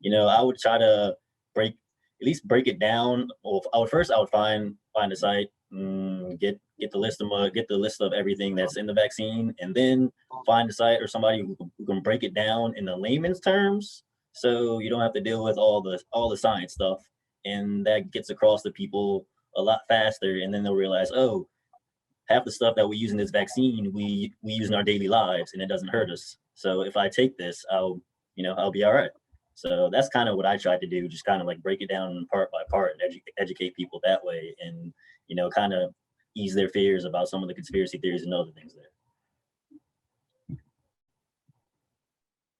You know, I would try to break it down. Well, I would find a site, get the list of everything that's in the vaccine, and then find a site or somebody who can break it down in the layman's terms, so you don't have to deal with all the science stuff, and that gets across to people a lot faster, and then they'll realize, oh, half the stuff that we use in this vaccine we use in our daily lives, and it doesn't hurt us. So if I take this, I'll be all right. So that's kind of what I tried to do, just kind of like break it down part by part and educate people that way, and kind of ease their fears about some of the conspiracy theories and other things there.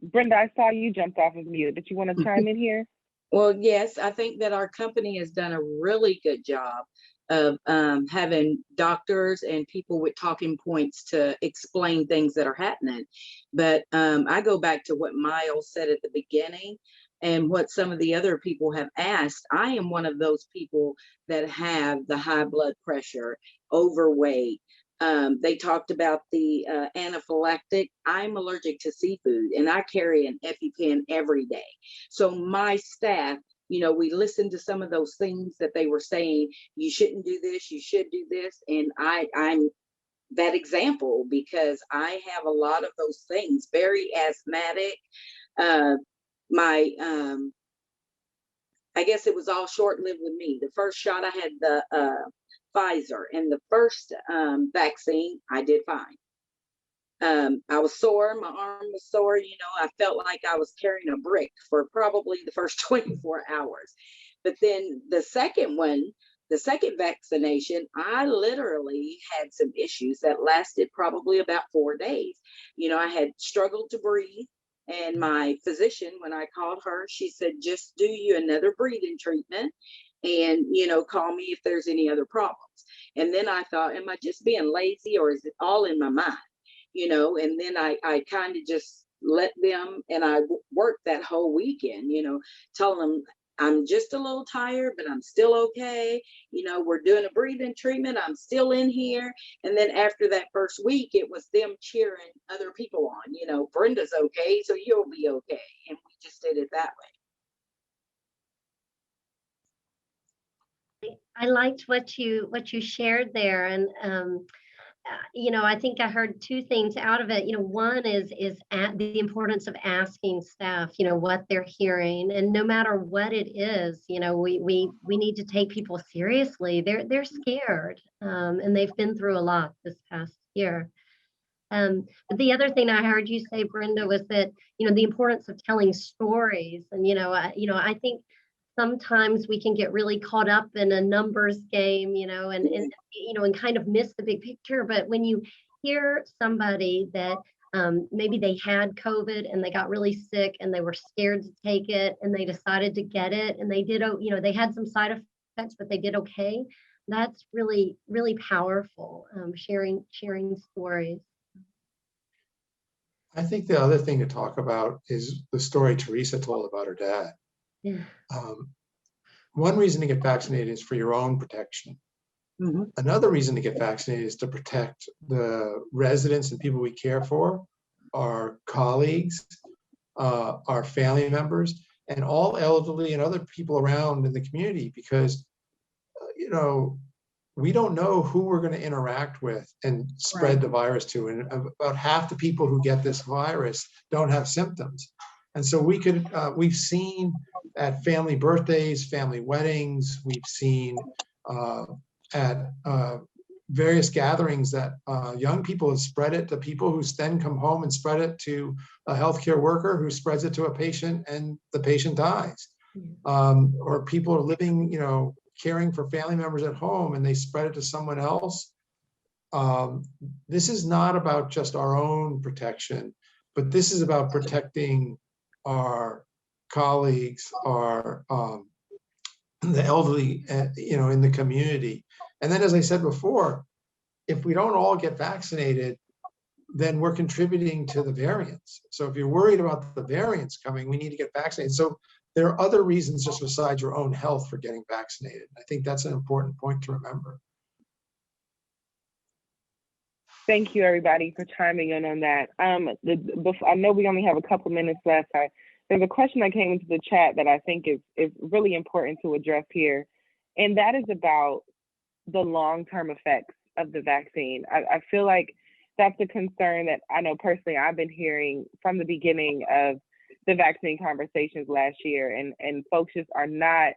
Brenda, I saw you jumped off of mute. Did you want to chime in here? Well, yes, I think that our company has done a really good job of having doctors and people with talking points to explain things that are happening. But I go back to what Miles said at the beginning and what some of the other people have asked. I am one of those people that have the high blood pressure, overweight. They talked about the anaphylactic. I'm allergic to seafood, and I carry an EpiPen every day. So my staff, we listened to some of those things that they were saying. You shouldn't do this, you should do this. And I'm that example, because I have a lot of those things, very asthmatic. I guess it was all short-lived with me. The first shot, I had the Pfizer, and the first vaccine, I did fine. I was sore, my arm was sore, I felt like I was carrying a brick for probably the first 24 hours. But then the second vaccination, I literally had some issues that lasted probably about 4 days. I had struggled to breathe. And my physician, when I called her, she said, just do you another breathing treatment and, call me if there's any other problems. And then I thought, am I just being lazy, or is it all in my mind? And then I kind of just let them, and I worked that whole weekend, telling them I'm just a little tired, but I'm still okay. We're doing a breathing treatment. I'm still in here. And then after that first week, it was them cheering other people on, Brenda's okay, so you'll be okay. And we just did it that way. I liked what you shared there, and I think I heard two things out of it. One is the importance of asking staff, what they're hearing, and no matter what it is, we need to take people seriously. They're scared, and they've been through a lot this past year. But the other thing I heard you say, Brenda, was that, the importance of telling stories. And, I think sometimes we can get really caught up in a numbers game, and kind of miss the big picture. But when you hear somebody that maybe they had COVID and they got really sick and they were scared to take it and they decided to get it and they did, they had some side effects, but they did okay. That's really, really powerful, sharing stories. I think the other thing to talk about is the story Teresa told about her dad. Yeah. One reason to get vaccinated is for your own protection. Mm-hmm. Another reason to get vaccinated is to protect the residents and people we care for, our colleagues, our family members, and all elderly and other people around in the community, because, we don't know who we're going to interact with and spread the virus to. And about half the people who get this virus don't have symptoms. And so we've seen at family birthdays, family weddings, we've seen at various gatherings that young people have spread it to people who then come home and spread it to a healthcare worker who spreads it to a patient and the patient dies. Or people are living, caring for family members at home and they spread it to someone else. This is not about just our own protection, but this is about protecting our colleagues, our the elderly, in the community. And then, as I said before, if we don't all get vaccinated, then we're contributing to the variants. So if you're worried about the variants coming, we need to get vaccinated. So there are other reasons just besides your own health for getting vaccinated. I think that's an important point to remember. Thank you, everybody, for chiming in on that. I know we only have a couple minutes left. There's a question that came into the chat that I think is really important to address here, and that is about the long-term effects of the vaccine. I feel like that's a concern that I know personally I've been hearing from the beginning of the vaccine conversations last year, and folks just are not,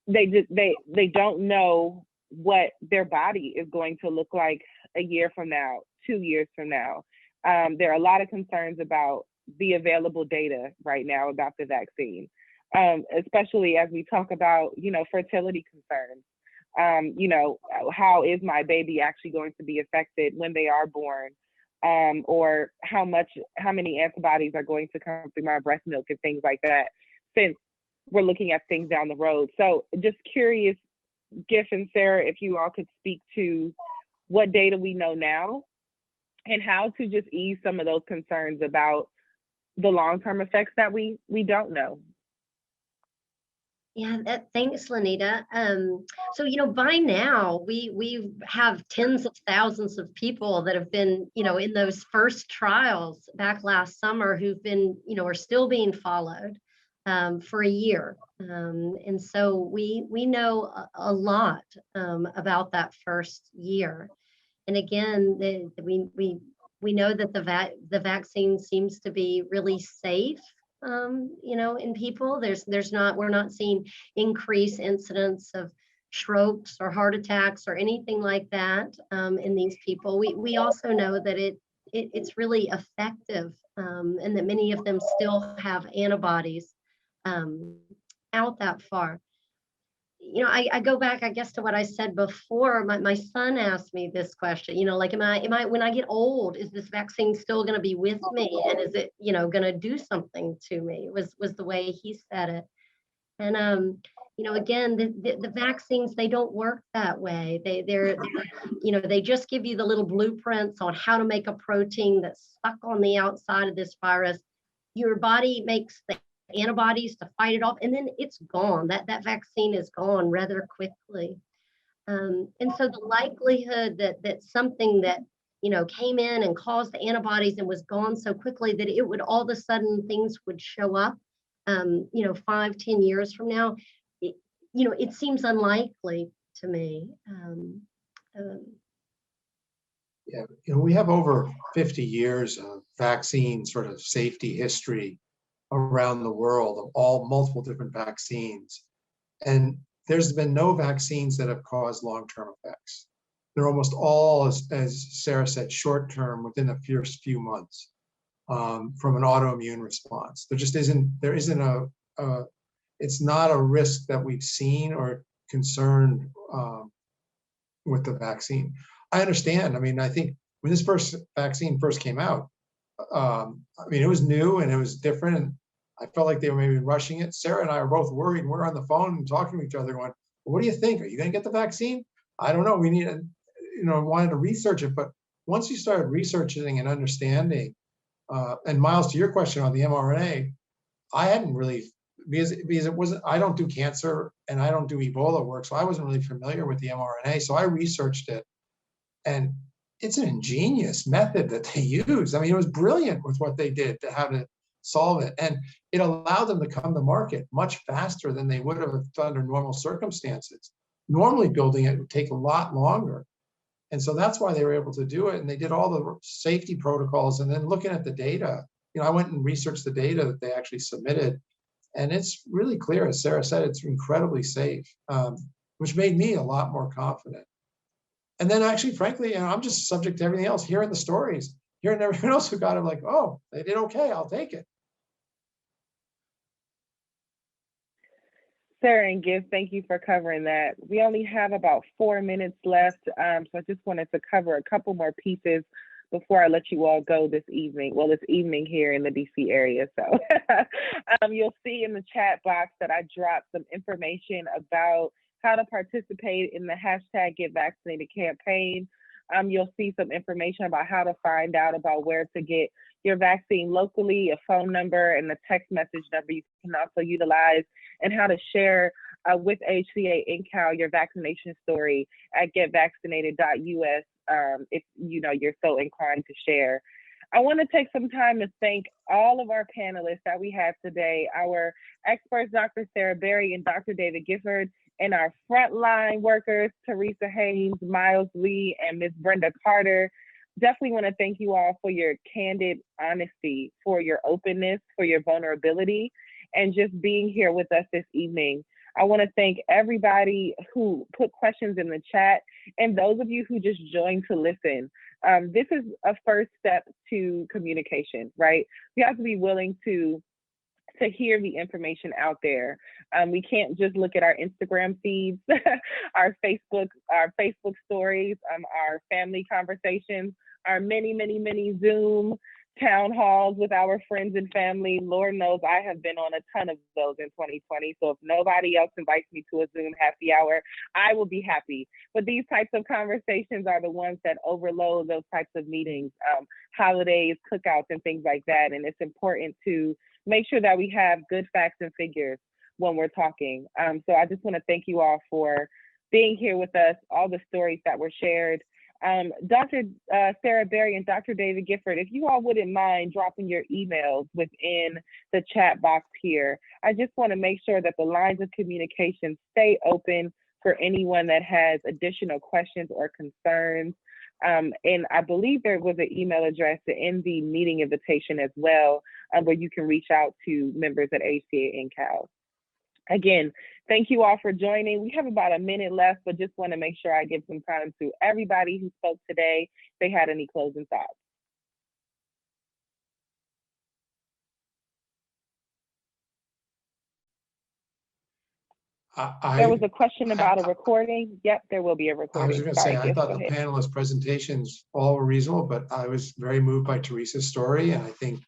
they don't know what their body is going to look like a year from now, 2 years from now. There are a lot of concerns about the available data right now about the vaccine, especially as we talk about, fertility concerns. How is my baby actually going to be affected when they are born? Or how many antibodies are going to come through my breast milk and things like that, since we're looking at things down the road. So just curious, Giff and Sarah, if you all could speak to what data we know now and how to just ease some of those concerns about the long-term effects that we don't know. Yeah, thanks, Lanita. So, by now we have tens of thousands of people that have been, in those first trials back last summer who've been, are still being followed for a year. And so we know a lot about that first year. And again, we know that the vaccine seems to be really safe. In people, we're not seeing increased incidents of strokes or heart attacks or anything like that in these people. We also know that it's really effective, and that many of them still have antibodies out that far. I go back, I guess, to what I said before. My son asked me this question, like, am I, when I get old, is this vaccine still going to be with me? And is it, going to do something to me? Was the way he said it. And, again, the vaccines, they don't work that way. They're they just give you the little blueprints on how to make a protein that's stuck on the outside of this virus. Your body makes the antibodies to fight it off, and then it's gone. That vaccine is gone rather quickly. And so the likelihood that something that came in and caused the antibodies and was gone so quickly that it would all of a sudden things would show up 5-10 years from now, it seems unlikely to me. Yeah, we have over 50 years of vaccine sort of safety history around the world of all multiple different vaccines. And there's been no vaccines that have caused long-term effects. they're almost all, as Sarah said, short-term within the first few months from an autoimmune response. There just isn't it's not a risk that we've seen or concerned with the vaccine. I understand. I mean, I think when this first vaccine first came out, I mean, it was new and it was different, and I felt like they were maybe rushing it. Sarah and I are both worried. We're on the phone and talking to each other going, well, what do you think? Are you going to get the vaccine? I don't know. We need to, wanted to research it. But once you started researching and understanding, and Miles, to your question on the mRNA, I hadn't really, because it wasn't, I don't do cancer and I don't do Ebola work. So I wasn't really familiar with the mRNA. So I researched it, and it's an ingenious method that they use. I mean, it was brilliant with what they did to how to solve it. And it allowed them to come to market much faster than they would have under normal circumstances. Normally building it would take a lot longer. And so that's why they were able to do it. And they did all the safety protocols. And then looking at the data, I went and researched the data that they actually submitted. And it's really clear, as Sarah said, it's incredibly safe, which made me a lot more confident. And then actually, frankly, I'm just subject to everything else, hearing the stories, hearing everyone else who got it, like, oh, they did okay, I'll take it. Sarah and Giff, thank you for covering that. We only have about 4 minutes left, so I just wanted to cover a couple more pieces before I let you all go this evening. Well, this evening here in the DC area. So you'll see in the chat box that I dropped some information about how to participate in the hashtag Get Vaccinated campaign. You'll see some information about how to find out about where to get your vaccine locally, a phone number, and a text message number you can also utilize, and how to share with HCA NCAL your vaccination story at getvaccinated.us if you're so inclined to share. I want to take some time to thank all of our panelists that we have today, our experts, Dr. Sarah Berry and Dr. David Gifford, and our frontline workers, Teresa Haynes, Miles Lee, and Ms. Brenda Carter. Definitely want to thank you all for your candid honesty, for your openness, for your vulnerability, and just being here with us this evening. I want to thank everybody who put questions in the chat, and those of you who just joined to listen. This is a first step to communication, right? We have to be willing to hear the information out there. We can't just look at our Instagram feeds, our Facebook stories, our family conversations, our many Zoom town halls with our friends and family. Lord knows I have been on a ton of those in 2020. So if nobody else invites me to a Zoom happy hour, I will be happy. But these types of conversations are the ones that overload those types of meetings, holidays, cookouts, and things like that. And it's important to make sure that we have good facts and figures when we're talking. So I just want to thank you all for being here with us, all the stories that were shared. Dr. Sarah Berry and Dr. David Gifford, if you all wouldn't mind dropping your emails within the chat box here, I just want to make sure that the lines of communication stay open for anyone that has additional questions or concerns. And I believe there was an email address in the meeting invitation as well, where you can reach out to members at HCA NCAL. Again, thank you all for joining. We have about a minute left, but just want to make sure I give some time to everybody who spoke today, if they had any closing thoughts. There was a question about a recording. Yep, there will be a recording. I was going to say, I thought the panelist presentations all were reasonable, but I was very moved by Teresa's story. And I think,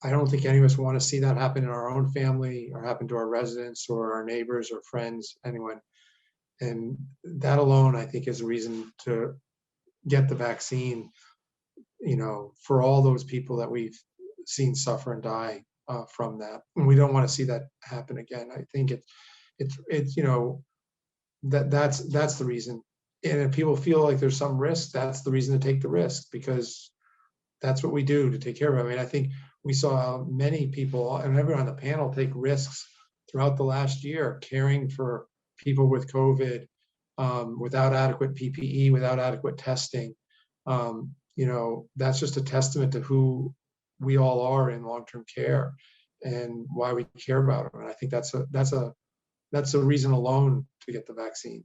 I don't think any of us want to see that happen in our own family or happen to our residents or our neighbors or friends, anyone. And that alone, I think, is a reason to get the vaccine, for all those people that we've seen suffer and die from that. And we don't want to see that happen again. I think it's that's the reason. And if people feel like there's some risk, that's the reason to take the risk, because that's what we do to take care of it. I mean, I think we saw many people and everyone on the panel take risks throughout the last year, caring for people with COVID without adequate PPE, without adequate testing. That's just a testament to who we all are in long-term care and why we care about them. And I think that's a reason alone to get the vaccine.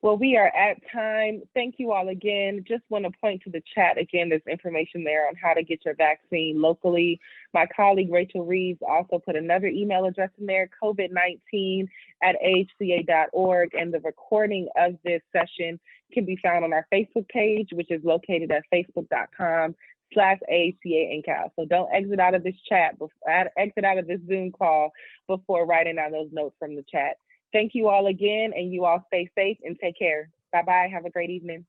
Well, we are at time. Thank you all again. Just want to point to the chat again. There's information there on how to get your vaccine locally. My colleague Rachel Reeves also put another email address in there, covid19@ahca.org. And the recording of this session can be found on our Facebook page, which is located at facebook.com/AHCA So don't exit out of this chat, exit out of this Zoom call before writing down those notes from the chat. Thank you all again, and you all stay safe and take care. Bye-bye. Have a great evening.